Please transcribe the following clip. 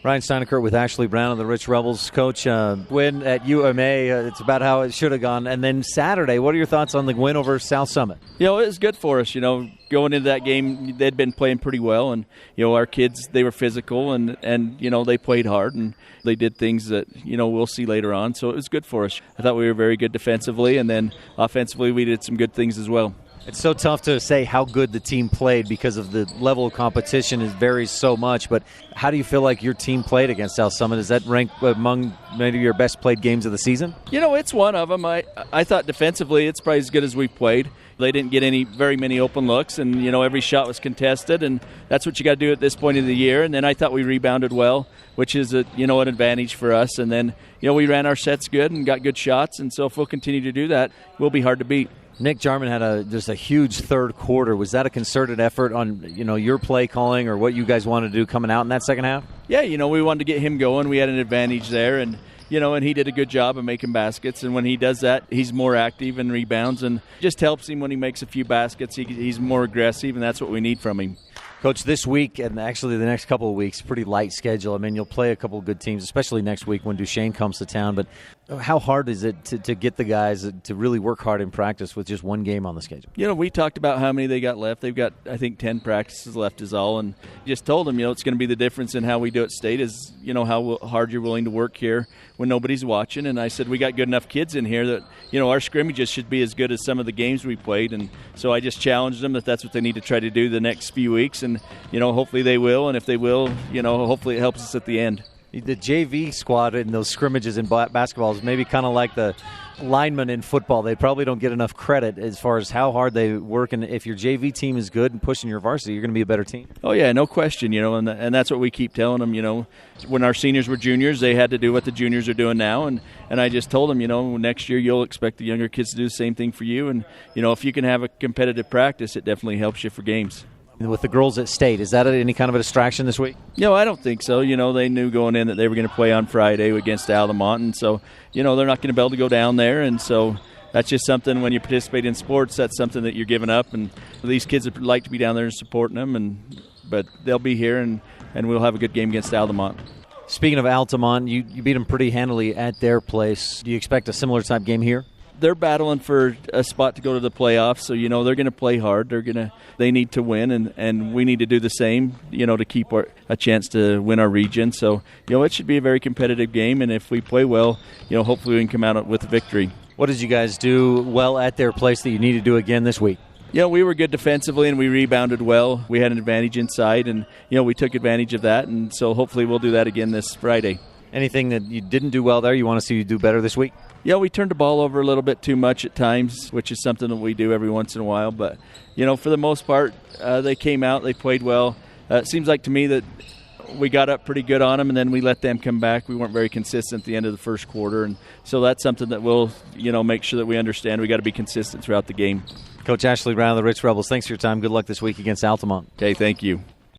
Ryan Steinekert with Ashley Brown of the Rich Rebels. Coach, win at UMA, it's about how it should have gone. And then Saturday, what are your thoughts on the win over South Summit? It was good for us. Going into that game, they'd been playing pretty well. And, our kids, they were physical and they played hard. And they did things that, we'll see later on. So it was good for us. I thought we were very good defensively. And then offensively, we did some good things as well. It's so tough to say how good the team played because of the level of competition. It varies so much. But how do you feel like your team played against South Summit? Is that ranked among maybe your best played games of the season? It's one of them. I thought defensively it's probably as good as we've played. They didn't get very many open looks, and, every shot was contested, and that's what you got to do at this point of the year. And then I thought we rebounded well, which is, an advantage for us. And then, we ran our sets good and got good shots, and so if we'll continue to do that, we'll be hard to beat. Nick Jarman had just a huge third quarter. Was that a concerted effort on, your play calling or what you guys wanted to do coming out in that second half? Yeah, we wanted to get him going. We had an advantage there, and and he did a good job of making baskets. And when he does that, he's more active and rebounds, and just helps him when he makes a few baskets. He's more aggressive, and that's what we need from him. Coach, this week and actually the next couple of weeks, pretty light schedule. I mean, you'll play a couple of good teams, especially next week when Duchesne comes to town. But how hard is it to get the guys to really work hard in practice with just one game on the schedule? We talked about how many they got left. They've got, I think, 10 practices left is all. And just told them, it's going to be the difference in how we do at State is, how hard you're willing to work here when nobody's watching. And I said we got good enough kids in here that, our scrimmages should be as good as some of the games we played. And so I just challenged them that that's what they need to try to do the next few weeks. And, hopefully they will. And if they will, hopefully it helps us at the end. The JV squad in those scrimmages in basketball is maybe kind of like the linemen in football. They probably don't get enough credit as far as how hard they work. And if your JV team is good and pushing your varsity, you're going to be a better team. Oh, yeah, no question. And that's what we keep telling them. When our seniors were juniors, they had to do what the juniors are doing now. And I just told them, next year you'll expect the younger kids to do the same thing for you. And, if you can have a competitive practice, it definitely helps you for games. With the girls at State, is that any kind of a distraction this week? I don't think so. They knew going in that they were going to play on Friday against Altamont, and so, they're not going to be able to go down there, and so that's just something when you participate in sports, that's something that you're giving up, and these kids would like to be down there and supporting them, but they'll be here, and we'll have a good game against Altamont. Speaking of Altamont, you beat them pretty handily at their place. Do you expect a similar type game here? They're battling for a spot to go to the playoffs, so they're going to play hard. They need to win, and we need to do the same, to keep a chance to win our region. So it should be a very competitive game, and if we play well, hopefully we can come out with a victory. What did you guys do well at their place that you need to do again this week? We were good defensively, and we rebounded well. We had an advantage inside, and we took advantage of that, and so hopefully we'll do that again this Friday. Anything that you didn't do well there you want to see you do better this week? We turned the ball over a little bit too much at times, which is something that we do every once in a while. But, for the most part, they came out, they played well. It seems like to me that we got up pretty good on them, and then we let them come back. We weren't very consistent at the end of the first quarter. And so that's something that we'll, make sure that we understand. We got to be consistent throughout the game. Coach Ashley Brown of the Rich Rebels, thanks for your time. Good luck this week against Altamont. Okay, thank you.